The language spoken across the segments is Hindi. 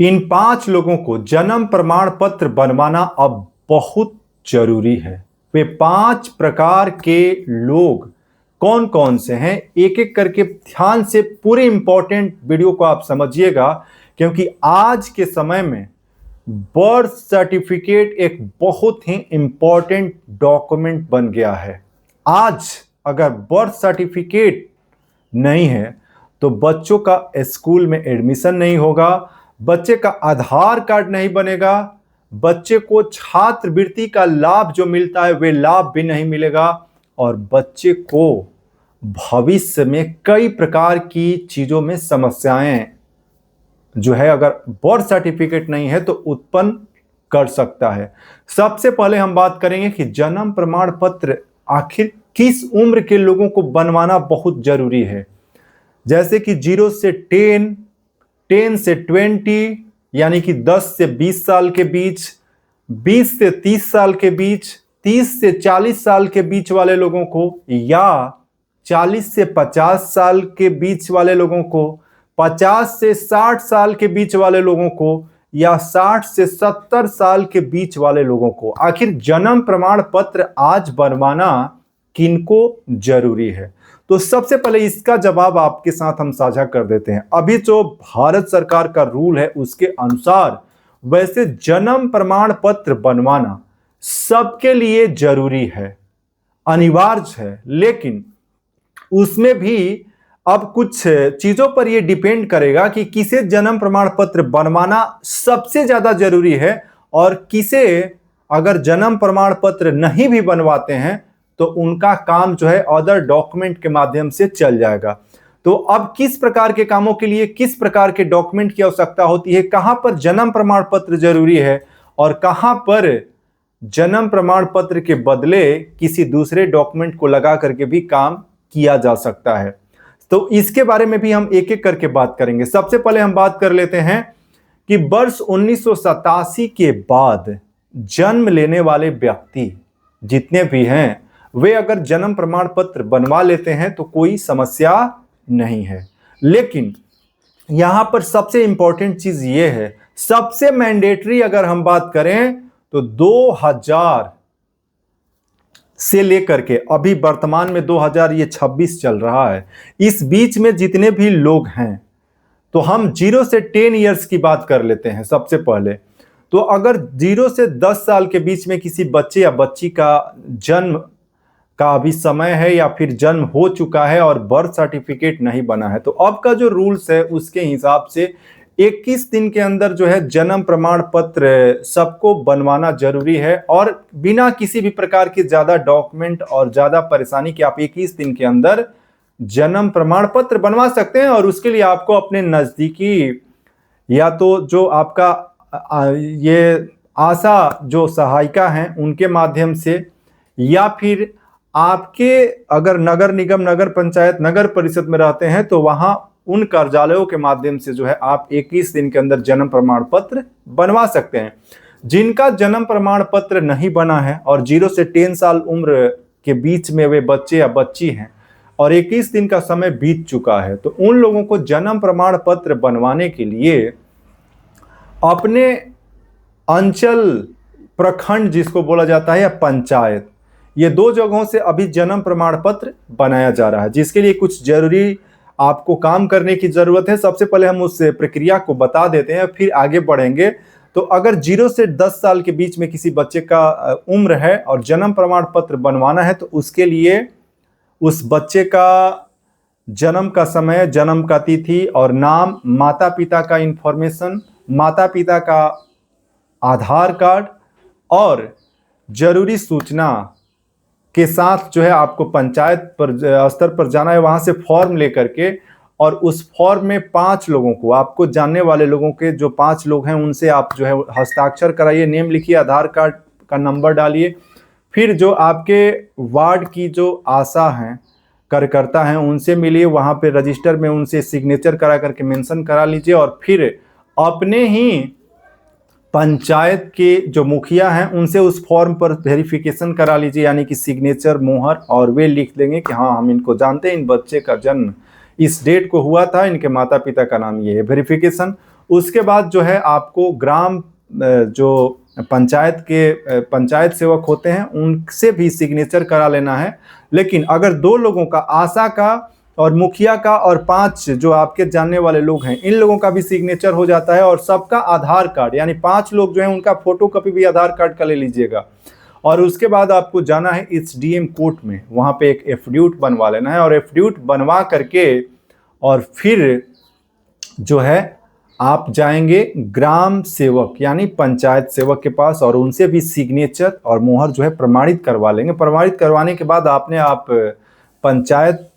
इन 5 लोगों को जन्म प्रमाण पत्र बनवाना अब बहुत जरूरी है। वे 5 प्रकार के लोग कौन कौन से हैं, एक एक करके ध्यान से पूरे इंपॉर्टेंट वीडियो को आप समझिएगा, क्योंकि आज के समय में बर्थ सर्टिफिकेट एक बहुत ही इंपॉर्टेंट डॉक्यूमेंट बन गया है। आज अगर बर्थ सर्टिफिकेट नहीं है तो बच्चों का स्कूल में एडमिशन नहीं होगा, बच्चे का आधार कार्ड नहीं बनेगा, बच्चे को छात्रवृत्ति का लाभ जो मिलता है वे लाभ भी नहीं मिलेगा, और बच्चे को भविष्य में कई प्रकार की चीजों में समस्याएं जो है अगर बर्थ सर्टिफिकेट नहीं है तो उत्पन्न कर सकता है। सबसे पहले हम बात करेंगे कि जन्म प्रमाण पत्र आखिर किस उम्र के लोगों को बनवाना बहुत जरूरी है। जैसे कि 0 से 10, 10 से 20 यानी कि 10 से 20 साल के बीच, 20 से 30 साल के बीच, 30 से 40 साल के बीच वाले लोगों को, या 40 से 50 साल के बीच वाले लोगों को, 50 से 60 साल के बीच वाले लोगों को, या 60 से 70 साल के बीच वाले लोगों को। आखिर जन्म प्रमाण पत्र आज बनवाना किनको जरूरी है? तो सबसे पहले इसका जवाब आपके साथ हम साझा कर देते हैं। अभी जो भारत सरकार का रूल है उसके अनुसार वैसे जन्म प्रमाण पत्र बनवाना सबके लिए जरूरी है, अनिवार्य है, लेकिन उसमें भी अब कुछ चीजों पर यह डिपेंड करेगा कि किसे जन्म प्रमाण पत्र बनवाना सबसे ज्यादा जरूरी है, और किसे अगर जन्म प्रमाण पत्र नहीं भी बनवाते हैं तो उनका काम जो है अदर डॉक्यूमेंट के माध्यम से चल जाएगा। तो अब किस प्रकार के कामों के लिए किस प्रकार के डॉक्यूमेंट की आवश्यकता होती है, कहां पर जन्म प्रमाण पत्र जरूरी है और कहां पर जन्म प्रमाण पत्र के बदले किसी दूसरे डॉक्यूमेंट को लगा करके भी काम किया जा सकता है, तो इसके बारे में भी हम एक एक करके बात करेंगे। सबसे पहले हम बात कर लेते हैं कि वर्ष 1987 के बाद जन्म लेने वाले व्यक्ति जितने भी हैं वे अगर जन्म प्रमाण पत्र बनवा लेते हैं तो कोई समस्या नहीं है। लेकिन यहां पर सबसे इंपॉर्टेंट चीज ये है, सबसे मैंडेटरी अगर हम बात करें तो 2000 से लेकर के अभी वर्तमान में 2026 चल रहा है, इस बीच में जितने भी लोग हैं, तो हम 0 से 10 इयर्स की बात कर लेते हैं। सबसे पहले तो अगर 0 से 10 साल के बीच में किसी बच्चे या बच्ची का जन्म का अभी समय है या फिर जन्म हो चुका है और बर्थ सर्टिफिकेट नहीं बना है, तो अब का जो रूल्स है उसके हिसाब से 21 दिन के अंदर जो है जन्म प्रमाण पत्र सबको बनवाना जरूरी है, और बिना किसी भी प्रकार की ज्यादा डॉक्यूमेंट और ज्यादा परेशानी के आप 21 दिन के अंदर जन्म प्रमाण पत्र बनवा सकते हैं। और उसके लिए आपको अपने नजदीकी या तो जो आपका ये आशा जो सहायिका हैं उनके माध्यम से, या फिर आपके अगर नगर निगम, नगर पंचायत, नगर परिषद में रहते हैं तो वहां उन कार्यालयों के माध्यम से जो है आप 21 दिन के अंदर जन्म प्रमाण पत्र बनवा सकते हैं। जिनका जन्म प्रमाण पत्र नहीं बना है और 0 से 10 साल उम्र के बीच में वे बच्चे या बच्ची हैं और 21 दिन का समय बीत चुका है, तो उन लोगों को जन्म प्रमाण पत्र बनवाने के लिए अपने अंचल, प्रखंड जिसको बोला जाता है, या पंचायत, ये 2 जगहों से अभी जन्म प्रमाण पत्र बनाया जा रहा है, जिसके लिए कुछ जरूरी आपको काम करने की जरूरत है। सबसे पहले हम उस प्रक्रिया को बता देते हैं, फिर आगे बढ़ेंगे। तो अगर 0 से 10 साल के बीच में किसी बच्चे का उम्र है और जन्म प्रमाण पत्र बनवाना है, तो उसके लिए उस बच्चे का जन्म का समय, जन्म का तिथि और नाम, माता पिता का इंफॉर्मेशन, माता पिता का आधार कार्ड और जरूरी सूचना के साथ जो है आपको पंचायत पर स्तर पर जाना है, वहां से फॉर्म लेकर के, और उस फॉर्म में 5 लोगों को, आपको जानने वाले लोगों के जो 5 लोग हैं उनसे आप जो है हस्ताक्षर कराइए, नेम लिखिए, आधार कार्ड का नंबर डालिए, फिर जो आपके वार्ड की जो आशा हैं, कार्यकर्ता हैं, उनसे मिलिए, वहां पे रजिस्टर में उनसे सिग्नेचर करा करके मेंशन करा लीजिए, और फिर अपने ही पंचायत के जो मुखिया हैं उनसे उस फॉर्म पर वेरिफिकेशन करा लीजिए, यानी कि सिग्नेचर, मोहर, और वे लिख देंगे कि हाँ हम इनको जानते हैं, इन बच्चे का जन्म इस डेट को हुआ था, इनके माता पिता का नाम ये है, वेरिफिकेशन उसके बाद जो है आपको ग्राम जो पंचायत सेवक होते हैं उनसे भी सिग्नेचर करा लेना है। लेकिन अगर 2 लोगों का, आशा का और मुखिया का, और 5 जो आपके जानने वाले लोग हैं, इन लोगों का भी सिग्नेचर हो जाता है, और सबका आधार कार्ड, यानी 5 लोग जो हैं उनका फोटोकॉपी भी आधार कार्ड का ले लीजिएगा। और उसके बाद आपको जाना है एसडीएम कोर्ट में, वहाँ पे एक एफिडेविट बनवा लेना है, और एफिडेविट बनवा करके और फिर जो है आप जाएंगे ग्राम सेवक यानी पंचायत सेवक के पास, और उनसे भी सिग्नेचर और मोहर जो है प्रमाणित करवा लेंगे। प्रमाणित करवाने के बाद आप पंचायत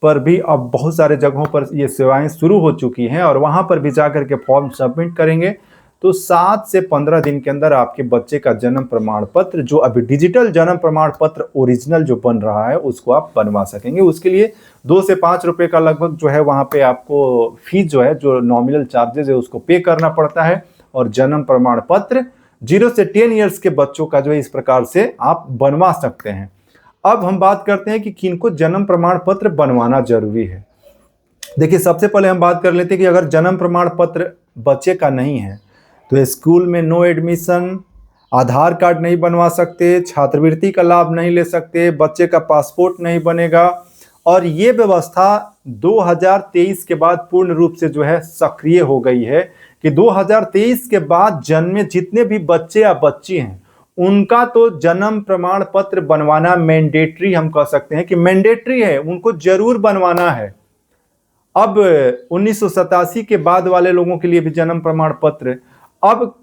पर भी अब बहुत सारे जगहों पर ये सेवाएं शुरू हो चुकी हैं, और वहां पर भी जाकर के फॉर्म सबमिट करेंगे तो 7 से 15 दिन के अंदर आपके बच्चे का जन्म प्रमाण पत्र, जो अभी डिजिटल जन्म प्रमाण पत्र ओरिजिनल जो बन रहा है, उसको आप बनवा सकेंगे। उसके लिए 2 से 5 रुपए का लगभग जो है वहाँ पे आपको फीस जो है, जो नॉमिनल चार्जेस है, उसको पे करना पड़ता है। और जन्म प्रमाण पत्र 0 से 10 ईयर्स के बच्चों का जो है इस प्रकार से आप बनवा सकते हैं। अब हम बात करते हैं कि किनको जन्म प्रमाण पत्र बनवाना जरूरी है। देखिए, सबसे पहले हम बात कर लेते हैं कि अगर जन्म प्रमाण पत्र बच्चे का नहीं है तो स्कूल में नो एडमिशन, आधार कार्ड नहीं बनवा सकते, छात्रवृत्ति का लाभ नहीं ले सकते, बच्चे का पासपोर्ट नहीं बनेगा। और ये व्यवस्था 2023 के बाद पूर्ण रूप से जो है सक्रिय हो गई है कि 2023 के बाद जन्मे जितने भी बच्चे या बच्ची हैं उनका तो जन्म प्रमाण पत्र बनवाना मैंडेटरी, हम कह सकते हैं कि मैंडेटरी है, उनको जरूर बनवाना है। अब 1987 के बाद वाले लोगों के लिए भी जन्म प्रमाण पत्र, अब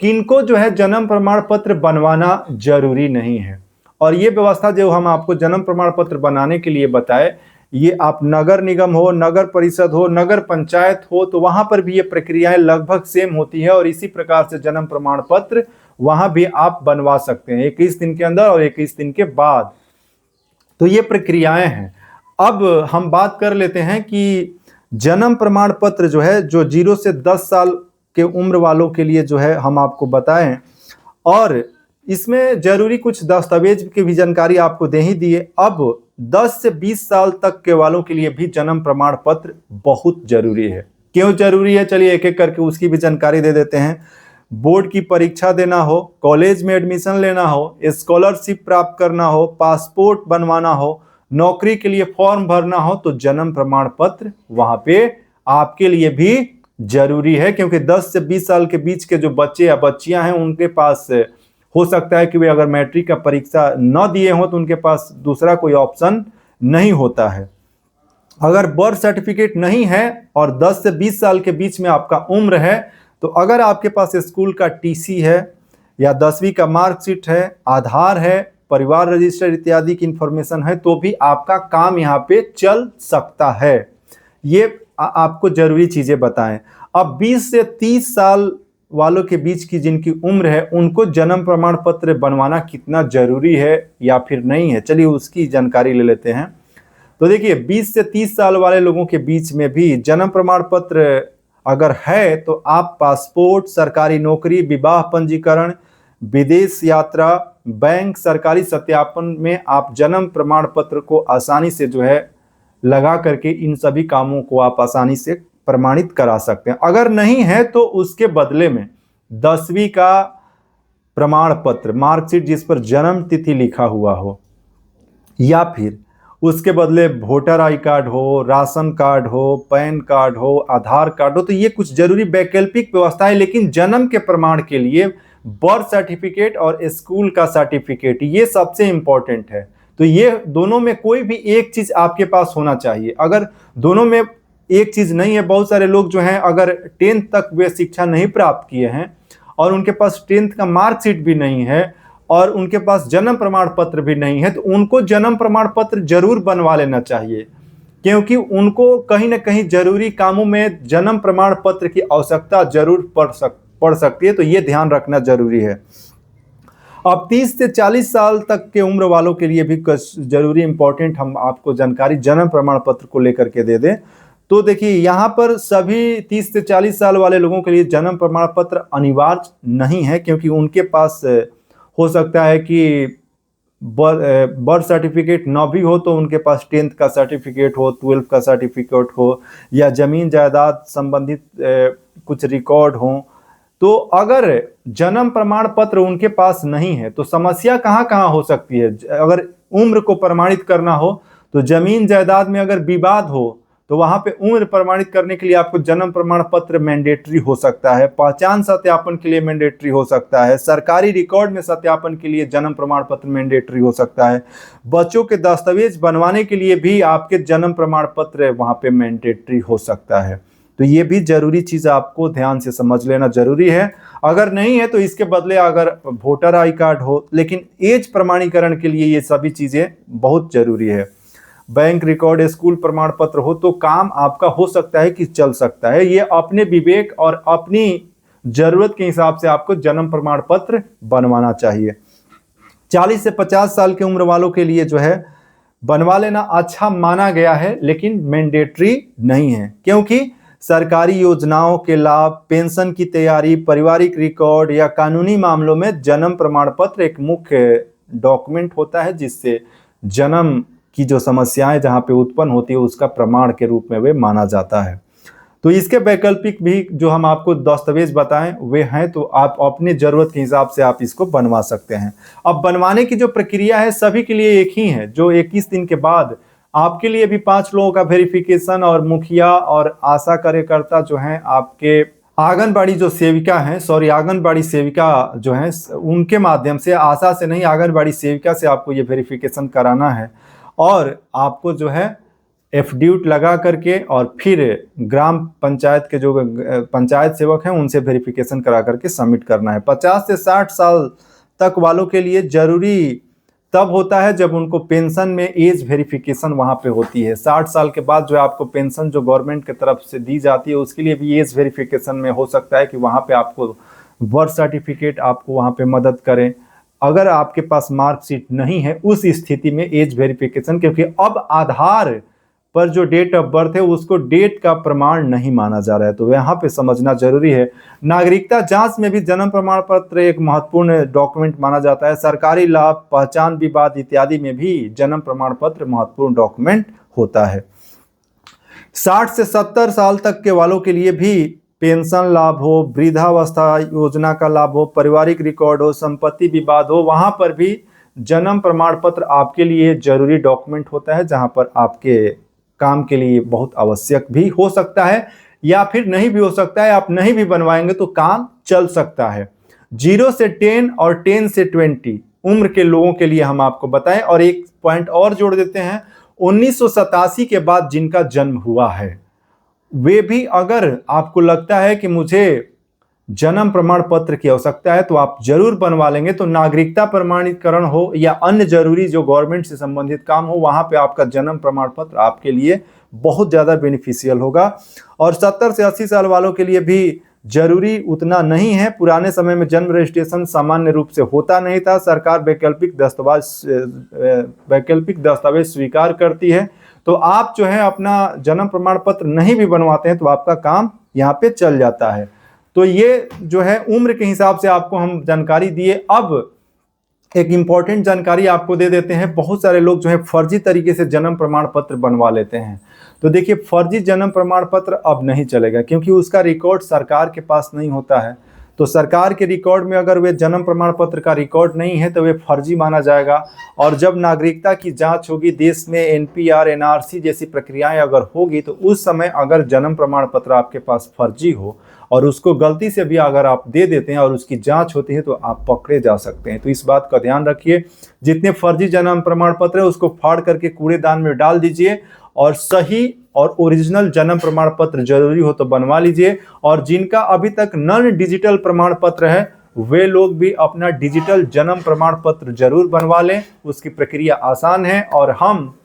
किनको जो है जन्म प्रमाण पत्र बनवाना जरूरी नहीं है। और ये व्यवस्था जो हम आपको जन्म प्रमाण पत्र बनाने के लिए बताए, ये आप नगर निगम हो, नगर परिषद हो, नगर पंचायत हो, तो वहां पर भी ये प्रक्रियाएं लगभग सेम होती है, और इसी प्रकार से जन्म प्रमाण पत्र वहां भी आप बनवा सकते हैं 21 दिन के अंदर और 21 दिन के बाद। तो ये प्रक्रियाएं हैं। अब हम बात कर लेते हैं कि जन्म प्रमाण पत्र जो है, जो 0 से 10 साल के उम्र वालों के लिए जो है हम आपको बताएं, और इसमें जरूरी कुछ दस्तावेज की भी जानकारी आपको दे ही दिए। अब 10 से 20 साल तक के वालों के लिए भी जन्म प्रमाण पत्र बहुत जरूरी है। क्यों जरूरी है, चलिए एक एक करके उसकी भी जानकारी दे देते हैं। बोर्ड की परीक्षा देना हो, कॉलेज में एडमिशन लेना हो, स्कॉलरशिप प्राप्त करना हो, पासपोर्ट बनवाना हो, नौकरी के लिए फॉर्म भरना हो, तो जन्म प्रमाण पत्र वहां पे आपके लिए भी जरूरी है। क्योंकि 10 से 20 साल के बीच के जो बच्चे या बच्चियां हैं उनके पास हो सकता है कि वे अगर मैट्रिक का परीक्षा न दिए हों तो उनके पास दूसरा कोई ऑप्शन नहीं होता है। अगर बर्थ सर्टिफिकेट नहीं है और 10 से 20 साल के बीच में आपका उम्र है, तो अगर आपके पास स्कूल का टीसी है या 10वीं का मार्कशीट है, आधार है, परिवार रजिस्टर इत्यादि की इंफॉर्मेशन है, तो भी आपका काम यहाँ पे चल सकता है। ये आपको जरूरी चीजें बताएं। अब 20 से 30 साल वालों के बीच की जिनकी उम्र है, उनको जन्म प्रमाण पत्र बनवाना कितना जरूरी है या फिर नहीं है, चलिए उसकी जानकारी ले लेते हैं। तो देखिए, 20 से 30 साल वाले लोगों के बीच में भी जन्म प्रमाण पत्र अगर है तो आप पासपोर्ट, सरकारी नौकरी, विवाह पंजीकरण, विदेश यात्रा, बैंक, सरकारी सत्यापन में आप जन्म प्रमाण पत्र को आसानी से जो है लगा करके इन सभी कामों को आप आसानी से प्रमाणित करा सकते हैं। अगर नहीं है तो उसके बदले में 10वीं का प्रमाण पत्र, मार्कशीट जिस पर जन्म तिथि लिखा हुआ हो, या फिर उसके बदले वोटर आई कार्ड हो, राशन कार्ड हो, पैन कार्ड हो, आधार कार्ड हो, तो ये कुछ जरूरी वैकल्पिक व्यवस्था है। लेकिन जन्म के प्रमाण के लिए बर्थ सर्टिफिकेट और स्कूल का सर्टिफिकेट, ये सबसे इंपॉर्टेंट है। तो ये दोनों में कोई भी एक चीज आपके पास होना चाहिए। अगर दोनों में एक चीज नहीं है, बहुत सारे लोग जो हैं अगर 10th तक वे शिक्षा नहीं प्राप्त किए हैं और उनके पास 10th का मार्कशीट भी नहीं है और उनके पास जन्म प्रमाण पत्र भी नहीं है, तो उनको जन्म प्रमाण पत्र जरूर बनवा लेना चाहिए, क्योंकि उनको कहीं ना कहीं जरूरी कामों में जन्म प्रमाण पत्र की आवश्यकता जरूर पड़ सकती है। तो ये ध्यान रखना जरूरी है। अब 30 से 40 साल तक के उम्र वालों के लिए भी जरूरी इंपॉर्टेंट हम आपको जानकारी जन्म प्रमाण पत्र को लेकर के दे दें। तो देखिए, यहाँ पर सभी 30 से 40 साल वाले लोगों के लिए जन्म प्रमाण पत्र अनिवार्य नहीं है, क्योंकि उनके पास हो सकता है कि बर्थ सर्टिफिकेट ना भी हो तो उनके पास 10th का सर्टिफिकेट हो, 12th का सर्टिफिकेट हो, या जमीन जायदाद संबंधित कुछ रिकॉर्ड हो। तो अगर जन्म प्रमाण पत्र उनके पास नहीं है तो समस्या कहाँ कहाँ हो सकती है। अगर उम्र को प्रमाणित करना हो तो जमीन जायदाद में अगर विवाद हो तो वहां पे उम्र प्रमाणित करने के लिए आपको जन्म प्रमाण पत्र मैंडेटरी हो सकता है, पहचान सत्यापन के लिए मैंडेटरी हो सकता है, सरकारी रिकॉर्ड में सत्यापन के लिए जन्म प्रमाण पत्र मैंडेटरी हो सकता है, बच्चों के दस्तावेज बनवाने के लिए भी आपके जन्म प्रमाण पत्र वहां पे मैंडेटरी हो सकता है। तो ये भी जरूरी चीज आपको ध्यान से समझ लेना जरूरी है। अगर नहीं है तो इसके बदले अगर वोटर आई कार्ड हो, लेकिन एज प्रमाणीकरण के लिए ये सभी चीजें बहुत जरूरी है। बैंक रिकॉर्ड, स्कूल प्रमाण पत्र हो तो काम आपका हो सकता है कि चल सकता है। ये अपने विवेक और अपनी जरूरत के हिसाब से आपको जन्म प्रमाण पत्र बनवाना चाहिए। 40 से 50 साल की उम्र वालों के लिए जो है बनवा लेना अच्छा माना गया है, लेकिन मैंडेटरी नहीं है, क्योंकि सरकारी योजनाओं के लाभ, पेंशन की तैयारी, पारिवारिक रिकॉर्ड या कानूनी मामलों में जन्म प्रमाण पत्र एक मुख्य डॉक्यूमेंट होता है, जिससे जन्म की जो समस्याएं जहां पे उत्पन्न होती है उसका प्रमाण के रूप में वे माना जाता है। तो इसके वैकल्पिक भी जो हम आपको दस्तावेज बताएं वे हैं, तो आप अपनी जरूरत के हिसाब से आप इसको बनवा सकते हैं। अब बनवाने की जो प्रक्रिया है सभी के लिए एक ही है। जो 21 दिन के बाद आपके लिए भी 5 लोगों का वेरिफिकेशन, और मुखिया और आशा कार्यकर्ता जो हैं आपके आंगनबाड़ी जो सेविका हैं, आंगनबाड़ी सेविका जो हैं उनके माध्यम से, आशा से नहीं आंगनबाड़ी सेविका से आपको ये वेरिफिकेशन कराना है। और आपको जो है एफिडेविट लगा करके और फिर ग्राम पंचायत के जो पंचायत सेवक हैं उनसे वेरिफिकेशन करा करके सबमिट करना है। 50 से 60 साल तक वालों के लिए जरूरी तब होता है जब उनको पेंशन में एज वेरिफिकेशन वहां पे होती है। 60 साल के बाद जो आपको पेंशन जो गवर्नमेंट की तरफ से दी जाती है उसके लिए भी एज वेरिफिकेशन में हो सकता है कि वहां पे आपको बर्थ सर्टिफिकेट आपको वहां पे मदद करें। अगर आपके पास मार्कशीट नहीं है उस स्थिति में एज वेरिफिकेशन, क्योंकि अब आधार पर जो डेट ऑफ बर्थ है उसको डेट का प्रमाण नहीं माना जा रहा है, तो यहाँ पे समझना जरूरी है। नागरिकता जांच में भी जन्म प्रमाण पत्र एक महत्वपूर्ण डॉक्यूमेंट माना जाता है। सरकारी लाभ, पहचान विवाद इत्यादि में भी जन्म प्रमाण पत्र महत्वपूर्ण डॉक्यूमेंट होता है। 60 से 70 साल तक के वालों के लिए भी पेंशन लाभ हो, वृद्धावस्था योजना का लाभ हो, पारिवारिक रिकॉर्ड हो, संपत्ति विवाद हो, वहां पर भी जन्म प्रमाण पत्र आपके लिए जरूरी डॉक्यूमेंट होता है, जहां पर आपके काम के लिए बहुत आवश्यक भी हो सकता है, या फिर नहीं भी हो सकता है। आप नहीं भी बनवाएंगे तो काम चल सकता है। 0 से 10 और 10 से 20 उम्र के लोगों के लिए हम आपको बताएं। और एक पॉइंट और जोड़ देते हैं, 1987 के बाद जिनका जन्म हुआ है वे भी, अगर आपको लगता है कि मुझे जन्म प्रमाण पत्र की आवश्यकता है तो आप जरूर बनवा लेंगे। तो नागरिकता प्रमाणीकरण हो या अन्य जरूरी जो गवर्नमेंट से संबंधित काम हो, वहां पे आपका जन्म प्रमाण पत्र आपके लिए बहुत ज्यादा बेनिफिशियल होगा। और 70 से 80 साल वालों के लिए भी जरूरी उतना नहीं है। पुराने समय में जन्म रजिस्ट्रेशन सामान्य रूप से होता नहीं था। सरकार वैकल्पिक दस्तावेज स्वीकार करती है। तो आप जो है अपना जन्म प्रमाण पत्र नहीं भी बनवाते हैं तो आपका काम यहाँ पे चल जाता है। तो ये जो है उम्र के हिसाब से आपको हम जानकारी दिए। अब एक इंपॉर्टेंट जानकारी आपको दे देते हैं। बहुत सारे लोग जो है फर्जी तरीके से जन्म प्रमाण पत्र बनवा लेते हैं। तो देखिए, फर्जी जन्म प्रमाण पत्र अब नहीं चलेगा, क्योंकि उसका रिकॉर्ड सरकार के पास नहीं होता है। तो सरकार के रिकॉर्ड में अगर वे जन्म प्रमाण पत्र का रिकॉर्ड नहीं है तो वे फर्जी माना जाएगा। और जब नागरिकता की जांच होगी, देश में एनपीआर, एनआरसी जैसी प्रक्रियाएं अगर होगी, तो उस समय अगर जन्म प्रमाण पत्र आपके पास फर्जी हो और उसको गलती से भी अगर आप दे देते हैं और उसकी जांच होती है तो आप पकड़े जा सकते हैं। तो इस बात का ध्यान रखिए। जितने फर्जी जन्म प्रमाण पत्र है उसको फाड़ करके कूड़ेदान में डाल दीजिए, और सही और ओरिजिनल जन्म प्रमाण पत्र जरूरी हो तो बनवा लीजिए। और जिनका अभी तक नॉन डिजिटल प्रमाण पत्र है वे लोग भी अपना डिजिटल जन्म प्रमाण पत्र जरूर बनवा लें। उसकी प्रक्रिया आसान है, और हम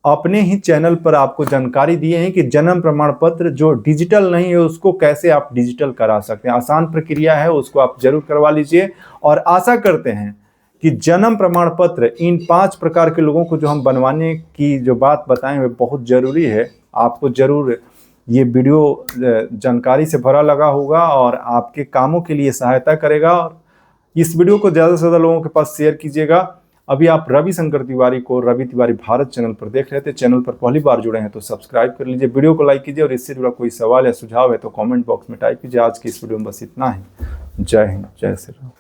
अपने ही चैनल पर आपको जानकारी दिए हैं कि जन्म प्रमाण पत्र जो डिजिटल नहीं है उसको कैसे आप डिजिटल करा सकते हैं। आसान प्रक्रिया है, उसको आप जरूर करवा लीजिए। और आशा करते हैं कि जन्म प्रमाण पत्र इन 5 प्रकार के लोगों को जो हम बनवाने की जो बात बताएं वे बहुत ज़रूरी है। आपको ज़रूर ये वीडियो जानकारी से भरा लगा होगा और आपके कामों के लिए सहायता करेगा। और इस वीडियो को ज़्यादा से ज़्यादा लोगों के पास शेयर कीजिएगा। अभी आप रविशंकर तिवारी को रवि तिवारी भारत चैनल पर देख रहे थे। चैनल पर पहली बार जुड़े हैं तो सब्सक्राइब कर लीजिए, वीडियो को लाइक कीजिए और इससे जुड़ा कोई सवाल या सुझाव है तो कमेंट बॉक्स में टाइप कीजिए। आज की इस वीडियो में बस इतना ही। जय हिंद, जय श्री राम।